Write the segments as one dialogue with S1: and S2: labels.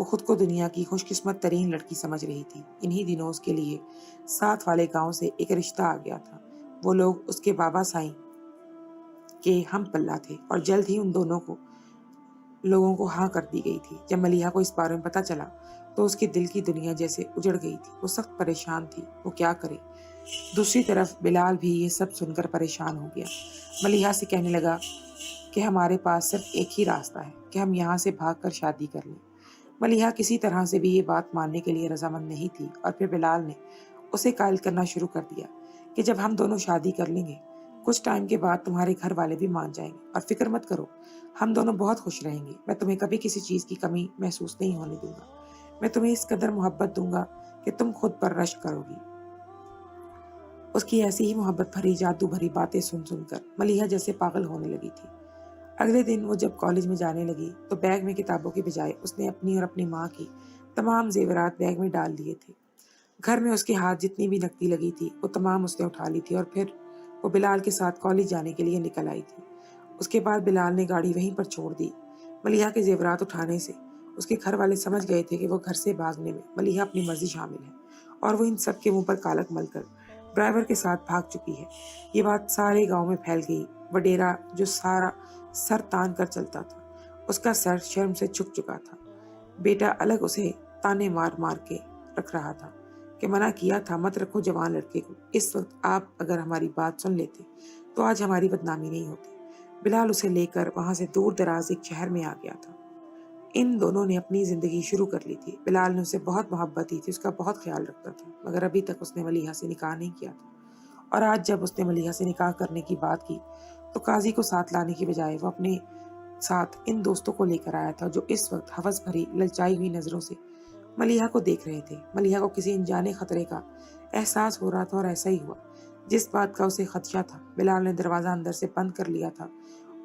S1: وہ خود کو دنیا کی خوش قسمت ترین لڑکی سمجھ رہی تھی۔ انہی دنوں اس کے لیے ساتھ والے گاؤں سے ایک رشتہ آ گیا تھا۔ وہ لوگ اس کے بابا سائیں کے ہم پلہ تھے اور جلد ہی ان دونوں لوگوں کو ہاں کر دی گئی تھی۔ جب ملیحہ کو اس بارے میں پتہ چلا تو اس کے دل کی دنیا جیسے اجڑ گئی تھی۔ وہ سخت پریشان تھی، وہ کیا کرے۔ دوسری طرف بلال بھی یہ سب سن کر پریشان ہو گیا۔ ملیحہ سے کہنے لگا کہ ہمارے پاس صرف ایک ہی راستہ ہے کہ ہم یہاں سے بھاگ کر شادی کر لیں۔ ملیحہ کسی طرح سے بھی یہ بات ماننے کے لیے رضامند نہیں تھی، اور پھر بلال نے اسے قائل کرنا شروع کر دیا کہ جب ہم دونوں شادی کر لیں گے کچھ ٹائم کے بعد تمہارے گھر والے بھی مان جائیں گے، اور فکر مت کرو، ہم دونوں بہت خوش رہیں گے۔ میں تمہیں کبھی کسی چیز کی کمی محسوس نہیں ہونے دوں گا۔ میں تمہیں اس قدر محبت دوں گا کہ تم خود پر رشک کرو گی۔ اس کی ایسی ہی محبت بھری جادو بھری باتیں سن سن کر ملیحہ جیسے پاگل ہونے لگی تھی۔ اگلے دن وہ جب کالج میں جانے لگی تو بیگ میں کتابوں کے بجائے اس نے اپنی اور اپنی ماں کی تمام زیورات بیگ میں ڈال دیے تھے۔ گھر میں اس کے ہاتھ جتنی بھی نقدی لگی تھی وہ تمام اس نے اٹھا لی تھی، اور پھر وہ بلال کے ساتھ کالج جانے کے لیے نکل آئی تھی۔ اس کے بعد بلال نے گاڑی وہیں پر چھوڑ دی۔ ملیحہ کے زیورات اٹھانے سے اس کے گھر والے سمجھ گئے تھے کہ وہ گھر سے بھاگنے میں ملیحہ اپنی مرضی شامل ہے، اور وہ ان سب کے منہ پر کالک مل کر ڈرائیور کے ساتھ بھاگ چکی ہے۔ یہ بات سارے گاؤں میں پھیل گئی۔ وڈیرا جو سارا سر تان کر چلتا تھا، اس کا سر شرم سے جھک چکا تھا۔ بیٹا الگ اسے تانے مار مار کے رکھ رہا تھا کہ منع کیا تھا مت رکھو جوان لڑکے کو، اس وقت آپ اگر ہماری بات سن لیتے تو آج ہماری بدنامی نہیں ہوتی۔ بلال اسے لے کر وہاں سے دور دراز ایک شہر میں آ گیا تھا۔ ان دونوں نے اپنی زندگی شروع کر لی تھی۔ بلال نے اسے بہت محبت دی تھی، اس کا بہت خیال رکھتا تھا، مگر ابھی تک اس نے ملیحہ سے نکاح نہیں کیا تھا۔ اور آج جب اس نے ملیحہ سے نکاح کرنے کی بات کی تو قاضی کو ساتھ لانے کی بجائے وہ اپنے ساتھ ان دوستوں کو لے کر آیا تھا جو اس وقت ہوس بھری للچائی ہوئی نظروں سے ملیحہ کو دیکھ رہے تھے۔ ملیحہ کو کسی انجانے خطرے کا احساس ہو رہا تھا، اور ایسا ہی ہوا جس بات کا اسے خدشہ تھا۔ بلال نے دروازہ اندر سے بند کر لیا تھا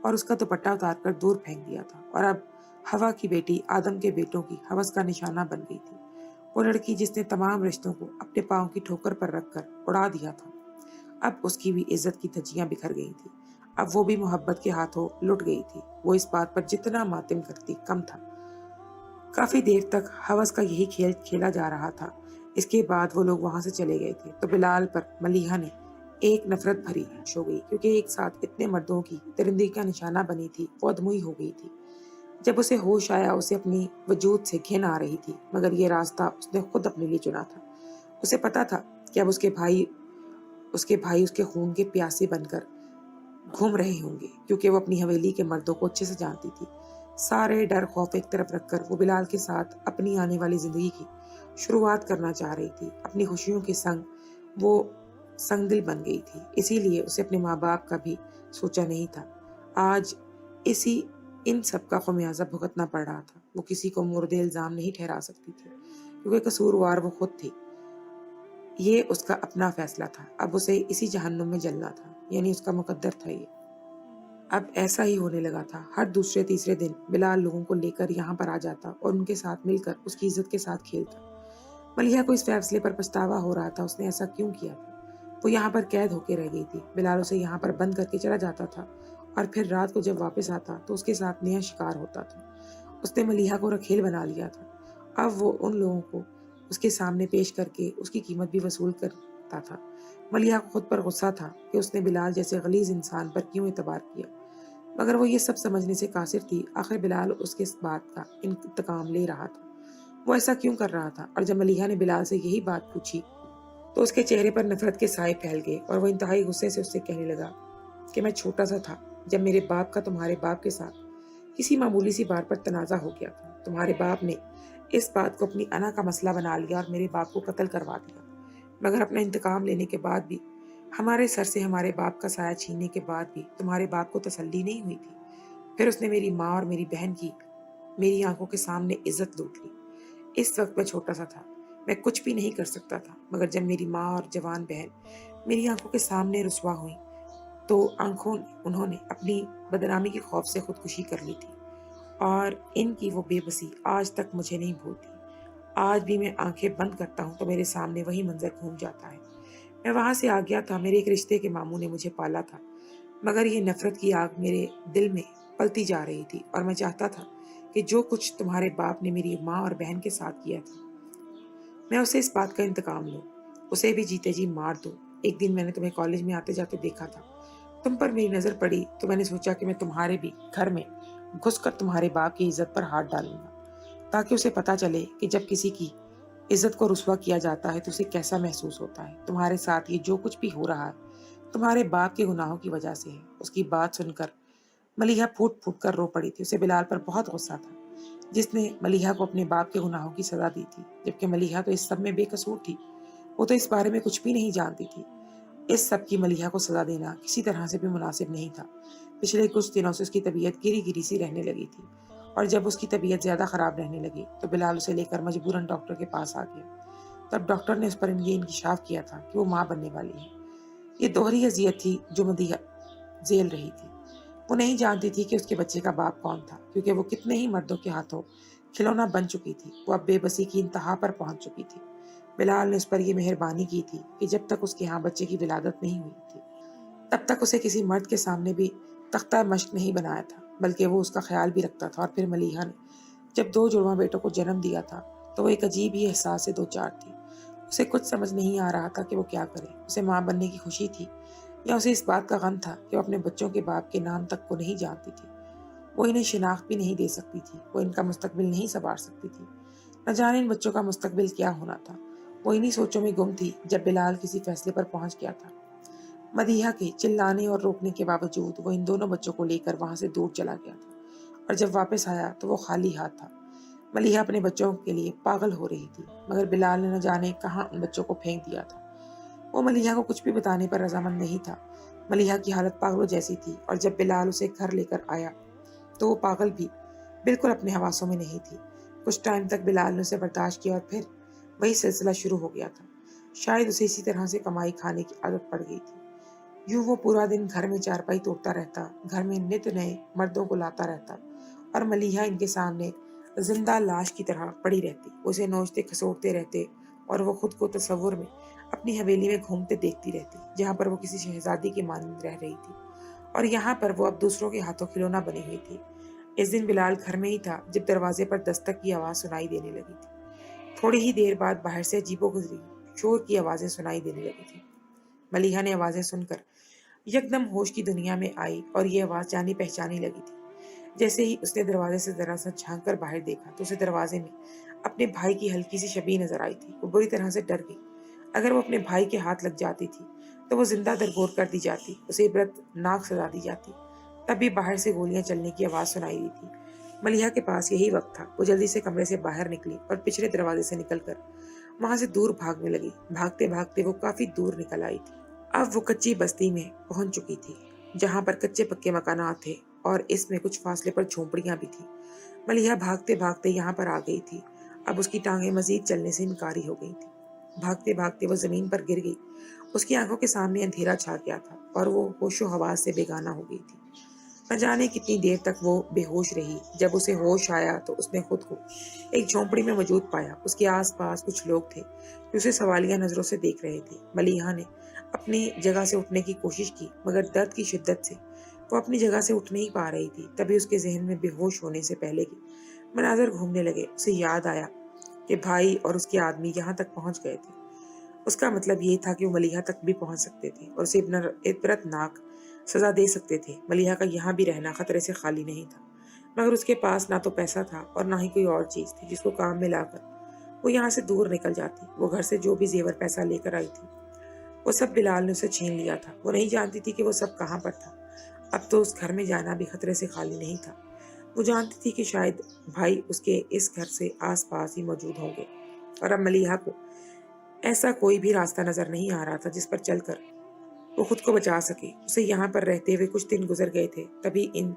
S1: اور اس کا دوپٹہ اتار کر دور پھینک دیا تھا، اور اب ہوا کی بیٹی آدم کے بیٹوں کی ہوس کا نشانہ بن گئی تھی۔ وہ لڑکی جس نے تمام رشتوں کو اپنے پاؤں کی ٹھوکر پر رکھ کر اڑا دیا تھا، اب اس کی بھی عزت کی دھجیاں بکھر گئی تھی۔ اب وہ بھی محبت کے ہاتھوں لٹ گئی تھی۔ وہ اس بات پر جتنا ماتم کرتی کم تھا۔ کافی دیر تک ہوس کا یہی کھیل کھیلا جا رہا تھا۔ اس کے بعد وہ لوگ وہاں سے چلے گئے تھے تو بلال پر ملیحہ نے ایک نفرت بھری ہو گئی، کیونکہ ایک ساتھ اتنے مردوں کی درندگی کا نشانہ بنی تھی، وہ ادموئی ہو گئی تھی۔ جب اسے ہوش آیا اسے اپنی وجود سے گھن آ رہی تھی، مگر یہ راستہ اس نے خود اپنے لیے چنا تھا۔ اسے پتا تھا کہ اب اس کے بھائی اس کے خون کے پیاسے بن کر گھوم رہے ہوں گے، کیونکہ وہ اپنی حویلی کے مردوں کو اچھے سے جانتی تھی۔ سارے ڈر خوف ایک طرف رکھ کر وہ بلال کے ساتھ اپنی آنے والی زندگی کی شروعات کرنا چاہ رہی تھی۔ اپنی خوشیوں کے سنگ وہ سنگ دل بن گئی تھی، اسی لیے اسے اپنے ماں باپ کا بھی سوچا نہیں تھا۔ آج ان سب کا خمیازہ بھگتنا پڑ رہا تھا۔ وہ کسی کو مورد الزام نہیں ٹھہرا سکتی تھی، کیونکہ قصوروار وہ خود تھی۔ یہ اس کا اپنا فیصلہ تھا، اب اسے اسی جہنم میں جلنا تھا، یعنی اس کا مقدر تھا یہ۔ اب ایسا ہی ہونے لگا تھا۔ ہر دوسرے تیسرے دن بلال لوگوں کو لے کر یہاں پر آ جاتا اور ان کے ساتھ مل کر اس کی عزت کے ساتھ کھیلتا۔ ملیحہ کو اس فیصلے پر پچھتاوا ہو رہا تھا، اس نے ایسا کیوں کیا تھا۔ وہ یہاں پر قید ہو کے رہ گئی تھی۔ بلال اسے یہاں پر بند کر کے چلا جاتا تھا، اور پھر رات کو جب واپس آتا تو اس کے ساتھ نیا شکار ہوتا تھا۔ اس نے ملیحہ کو رکھیل بنا لیا تھا۔ اب وہ ان لوگوں کو اس کے سامنے پیش کر کے اس کی قیمت بھی وصول کرتا تھا۔ ملیحہ کو خود پر غصہ تھا کہ اس نے بلال جیسے غلیظ انسان پر کیوں اعتبار کیا، مگر وہ یہ سب سمجھنے سے قاصر تھی۔ آخر بلال اس کے بات کا انتقام لے رہا تھا، وہ ایسا کیوں کر رہا تھا۔ اور جب ملیحہ نے بلال سے یہی بات پوچھی تو اس کے چہرے پر نفرت کے سائے پھیل گئے، اور وہ انتہائی غصے سے اس سے کہنے لگا کہ میں چھوٹا سا تھا جب میرے باپ کا تمہارے باپ کے ساتھ کسی معمولی سی بات پر تنازع ہو گیا تھا۔ تمہارے باپ نے اس بات کو اپنی انا کا مسئلہ بنا لیا اور میرے باپ کو قتل کروا دیا، مگر اپنا انتقام لینے کے بعد بھی، ہمارے سر سے ہمارے باپ کا سایہ چھیننے کے بعد بھی تمہارے باپ کو تسلی نہیں ہوئی تھی۔ پھر اس نے میری ماں اور میری بہن کی میری آنکھوں کے سامنے عزت لوٹ لی۔ اس وقت میں چھوٹا سا تھا، میں کچھ بھی نہیں کر سکتا تھا، مگر جب میری ماں اور جوان بہن میری آنکھوں کے سامنے رسوا ہوئیں تو انہوں نے اپنی بدنامی کے خوف سے خودکشی کر لی تھی، اور ان کی وہ بے بسی آج تک مجھے نہیں بھولتی۔ آج بھی میں آنکھیں بند کرتا ہوں تو میرے سامنے وہی منظر گھوم جاتا ہے۔ میں وہاں سے آ گیا تھا، میرے ایک رشتے کے ماموں نے مجھے پالا تھا، مگر یہ نفرت کی آگ میرے دل میں پلتی جا رہی تھی، اور میں چاہتا تھا کہ جو کچھ تمہارے باپ نے میری ماں اور بہن کے ساتھ کیا تھا میں اسے اس بات کا انتقام لوں، اسے بھی جیتے جی مار دوں۔ ایک دن میں نے تمہیں کالج میں آتے جاتے دیکھا تھا، تم پر میری نظر پڑی تو میں نے سوچا کہ میں تمہارے بھی گھر میں گھس کر تمہارے باپ کی عزت پر ہاتھ ڈالوں گا، تاکہ اسے پتا چلے کہ جب کسی کی عزت کو رسوا کیا جاتا ہے تو اسے کیسا محسوس ہوتا ہے۔ تمہارے ساتھ یہ جو کچھ بھی ہو رہا ہے تمہارے باپ کے گناہوں کی وجہ سے ہے۔ اس کی بات سن کر ملیحہ پھوٹ پھوٹ کر رو پڑی تھی۔ اسے بلال پر بہت غصہ تھا، جس نے ملیحہ کو اپنے باپ کے گناہوں کی سزا دی تھی، جبکہ ملیحہ تو اس سب میں بے قصور تھی۔ وہ تو اس بارے میں کچھ بھی نہیں جانتی تھی۔ اس سب کی ملیحہ کو سزا دینا کسی طرح سے بھی مناسب نہیں تھا۔ پچھلے کچھ دنوں سے اس کی طبیعت گری گری سی رہنے لگی تھی، اور جب اس کی طبیعت زیادہ خراب رہنے لگی تو بلال اسے لے کر مجبوراً ڈاکٹر کے پاس آ گیا۔ تب ڈاکٹر نے اس پر یہ انکشاف کیا تھا کہ وہ ماں بننے والی ہے۔ یہ دوہری اذیت تھی جو ملیحہ جھیل رہی تھی۔ وہ نہیں جانتی تھی کہ اس کے بچے کا باپ کون تھا، کیونکہ وہ کتنے ہی مردوں کے ہاتھوں کھلونا بن چکی تھی۔ وہ اب بے بسی کی انتہا پر پہنچ چکی تھی۔ بلال نے اس پر یہ مہربانی کی تھی کہ جب تک اس کے ہاں بچے کی ولادت نہیں ہوئی تھی تب تک اسے کسی مرد کے سامنے بھی تختہ مشق نہیں بنایا تھا، بلکہ وہ اس کا خیال بھی رکھتا تھا۔ اور پھر ملیحہ نے جب 2 جڑواں بیٹوں کو جنم دیا تھا تو وہ ایک عجیب ہی احساس سے دوچار تھی۔ اسے کچھ سمجھ نہیں آ رہا تھا کہ وہ کیا کرے۔ اسے ماں بننے کی خوشی تھی یا اسے اس بات کا غم تھا کہ وہ اپنے بچوں کے باپ کے نام تک کو نہیں جانتی تھی۔ وہ انہیں شناخت بھی نہیں دے سکتی تھی، وہ ان کا مستقبل نہیں سنوار سکتی تھی۔ نہ جانے ان بچوں کا مستقبل کیا ہونا تھا۔ وہ انہی سوچوں میں گم تھی جب بلال کسی فیصلے پر پہنچ گیا تھا۔ مدیحہ کے چلانے اور روکنے کے باوجود وہ ان دونوں بچوں کو لے کر وہاں سے دور چلا گیا تھا، اور جب واپس آیا تو وہ خالی ہاتھ تھا۔ ملیحہ اپنے بچوں کے لیے پاگل ہو رہی تھی، مگر بلال نے نہ جانے کہاں ان بچوں کو پھینک دیا تھا۔ وہ ملیحہ کو کچھ بھی بتانے پر رضامند نہیں تھا۔ ملیحہ کی حالت پاگلوں جیسی تھی، اور جب بلال اسے گھر لے کر آیا تو وہ پاگل بھی بالکل اپنے حواسوں میں نہیں تھی۔ کچھ ٹائم تک بلال نے اسے برداشت کیا، اور پھر وہی سلسلہ شروع ہو گیا تھا۔ شاید اسے اسی طرح سے کمائی کھانے کی عادت پڑ گئی تھی۔ یوں وہ پورا دن گھر میں چارپائی توڑتا رہتا، گھر میں نت نئے مردوں کو لاتا رہتا، اور ملیحہ ان کے سامنے زندہ لاش کی طرح پڑی رہتی۔ اسے نوچتے کھسوٹتے رہتے، اور وہ خود کو تصور میں اپنی حویلی میں گھومتے دیکھتی رہتی، جہاں پر وہ کسی شہزادی کی مانند رہ رہی تھی، اور یہاں پر وہ اب دوسروں کے ہاتھوں کھلونا بنی ہوئی تھی۔ اس دن بلال گھر میں ہی تھا جب دروازے پر دستک کی آواز سنائی دینے لگی تھی۔ تھوڑی ہی دیر بعد باہر سے عجیب و غریب شور کی آوازیں سنائی دینے لگی تھی۔ ملیحہ نے آوازیں سن کر یکدم ہوش کی دنیا میں آئی، اور یہ آواز جانی پہچانی لگی تھی۔ جیسے ہی اس نے دروازے سے ذرا سا جھانک کر باہر دیکھا تو اسے دروازے میں اپنے بھائی کی ہلکی سی شبیہ نظر آئی تھی۔ وہ بری طرح سے ڈر گئی۔ اگر وہ اپنے بھائی کے ہاتھ لگ جاتی تھی تو وہ زندہ درگور کر دی جاتی، اسے عبرت ناک سزا دی جاتی۔ تب بھی باہر سے گولیاں چلنے کی آواز سنائی دی تھی۔ ملیحہ کے پاس یہی وقت تھا۔ وہ جلدی سے کمرے سے باہر نکلی اور پچھلے دروازے سے نکل کر وہاں سے دور بھاگنے لگی۔ بھاگتے بھاگتے وہ کافی دور نکل آئی تھی۔ اب وہ کچی بستی میں پہنچ چکی تھی، جہاں پر کچے پکے مکانات تھے، اور اس میں کچھ فاصلے پر جھونپڑیاں بھی تھیں۔ ملیحہ بھاگتے بھاگتے یہاں پر آ گئی تھی۔ اب اس کی ٹانگیں مزید چلنے سے انکاری ہو گئی تھی۔ بھاگتے بھاگتے وہ زمین پر گر گئی۔ اس کی آنکھوں کے سامنے اندھیرا چھا گیا تھا، اور وہ ہوش و حواس سے بیگانہ ہو گئی تھی۔ نہ جانے کتنی دیر تک وہ بے ہوش رہی۔ جب اسے ہوش آیا تو اس نے خود کو ایک جھونپڑی میں موجود پایا۔ اس کے آس پاس کچھ لوگ تھے جو اسے سوالیہ نظروں سے دیکھ رہے تھے۔ ملیحہ نے اپنی جگہ سے اٹھنے کی کوشش کی، مگر درد کی شدت سے وہ اپنی جگہ سے اٹھ نہیں پا رہی تھی۔ تبھی اس کے ذہن میں بے ہوش ہونے سے پہلے کے مناظر گھومنے لگے۔ اسے یاد آیا کہ بھائی اور اس کے آدمی یہاں تک پہنچ گئے تھے۔ اس کا مطلب یہ تھا کہ وہ ملیحہ تک بھی پہنچ سکتے تھے اور اسے عبرت ناک سزا دے سکتے تھے۔ ملیحہ کا یہاں بھی رہنا خطرے سے خالی نہیں تھا، مگر اس کے پاس نہ تو پیسہ تھا اور نہ ہی کوئی اور چیز تھی جس کو کام میں لا کر وہ یہاں سے دور نکل جاتی۔ وہ گھر سے جو بھی زیور پیسہ لے کر آئی تھی وہ سب بلال نے اسے چھین لیا تھا۔ وہ نہیں جانتی تھی کہ وہ سب کہاں پر تھا۔ اب تو اس گھر میں جانا بھی خطرے سے خالی نہیں تھا۔ وہ جانتی تھی کہ شاید بھائی اس کے اس گھر سے آس پاس ہی موجود ہوں گے، اور اب ملیحہ کو ایسا کوئی بھی راستہ نظر نہیں آ رہا تھا جس پر چل کر وہ خود کو بچا سکے۔ اسے یہاں پر رہتے ہوئے کچھ دن گزر گئے تھے۔ تبھی ان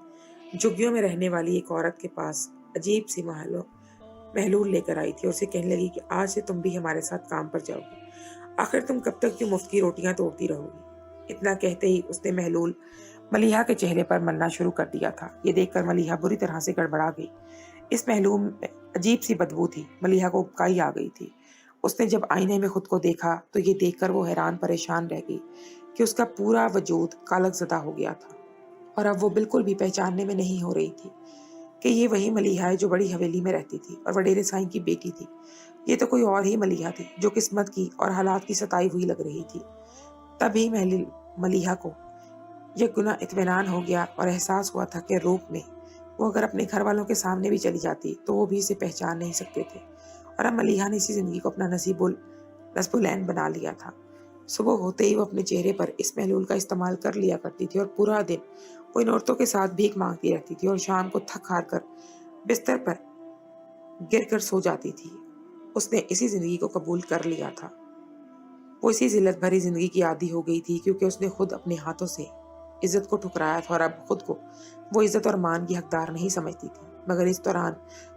S1: جھگیوں میں رہنے والی ایک عورت کے پاس عجیب سی محلول لے کر آئی تھی، اور اسے کہنے لگی کہ آج سے تم بھی ہمارے ساتھ کام پر جاؤ گی۔ آخر تم کب تک کیوں مفت کی روٹیاں توڑتی رہو گی؟ اتنا کہتے ہی اس نے محلول ملیحہ کے چہرے پر ملنا شروع کر دیا تھا۔ یہ دیکھ کر ملیحہ بری طرح سے گڑبڑا گئی۔ اس محلول میں عجیب سی بدبو تھی۔ ملیحہ کو اکائی آ گئی تھی۔ اس نے جب آئینے میں خود کو دیکھا تو یہ دیکھ کر وہ حیران پریشان رہ گئی کہ اس کا پورا وجود کالک زدہ ہو گیا تھا، اور اب وہ بالکل بھی پہچاننے میں نہیں ہو رہی تھی۔ کہ یہ وہی ملیحہ ہے جو بڑی حویلی میں رہتی تھی اور وڈیرے سائیں کی بیٹی تھی۔ یہ تو کوئی اور ہی ملیحہ تھی جو قسمت کی اور حالات کی ستائی ہوئی لگ رہی تھی۔ تبھی ملیحہ کو یہ گناہ اطمینان ہو گیا اور احساس ہوا تھا کہ روپ میں وہ اگر اپنے گھر والوں کے سامنے بھی چلی جاتی تو وہ بھی اسے پہچان نہیں سکتے تھے، اور اب ملیحہ نے اسی زندگی کو اپنا نصب العین بنا لیا تھا۔ صبح ہوتے ہی وہ اپنے چہرے پر اس محلول کا استعمال کر لیا کرتی تھی اور پورا دن وہ ان عورتوں کے ساتھ بھیک مانگتی رہتی تھی اور شام کو تھک ہار کر بستر پر گر کر سو جاتی تھی۔ اس نے اسی زندگی کو قبول کر لیا تھا۔ وہ اسی ذلت بھری زندگی کی عادی ہو گئی تھی کیونکہ اس نے خود اپنے ہاتھوں سے عزت کو ٹھکرایا تھا اور اب خود کو وہ عزت اور مان کی حقدار نہیں سمجھتی تھی۔ مگر اس دوران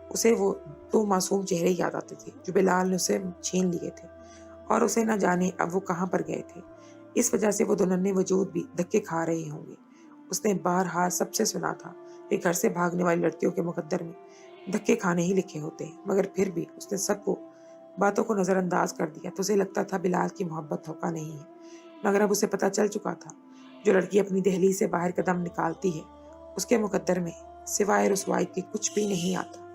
S1: اسے وہ 2 معصوم چہرے یاد آتے تھے جو بلال نے اسے چھین لیے تھے، اور اسے نہ جانے اب وہ کہاں پر گئے تھے۔ اس وجہ سے وہ دونوں وجود بھی دھکے کھا رہے ہوں گے۔ اس نے بہرحال سب سے سنا تھا کہ گھر سے بھاگنے والی لڑکیوں کے مقدر میں دھکے کھانے ہی لکھے ہوتے ہیں، مگر پھر بھی اس نے سب کو باتوں کو نظر انداز کر دیا تو اسے لگتا تھا بلال کی محبت دھوکہ نہیں ہے۔ مگر اب اسے پتہ چل چکا تھا جو لڑکی اپنی دہلیز سے باہر قدم نکالتی ہے اس کے مقدر میں سوائے رسوائی کے کچھ بھی نہیں آتا۔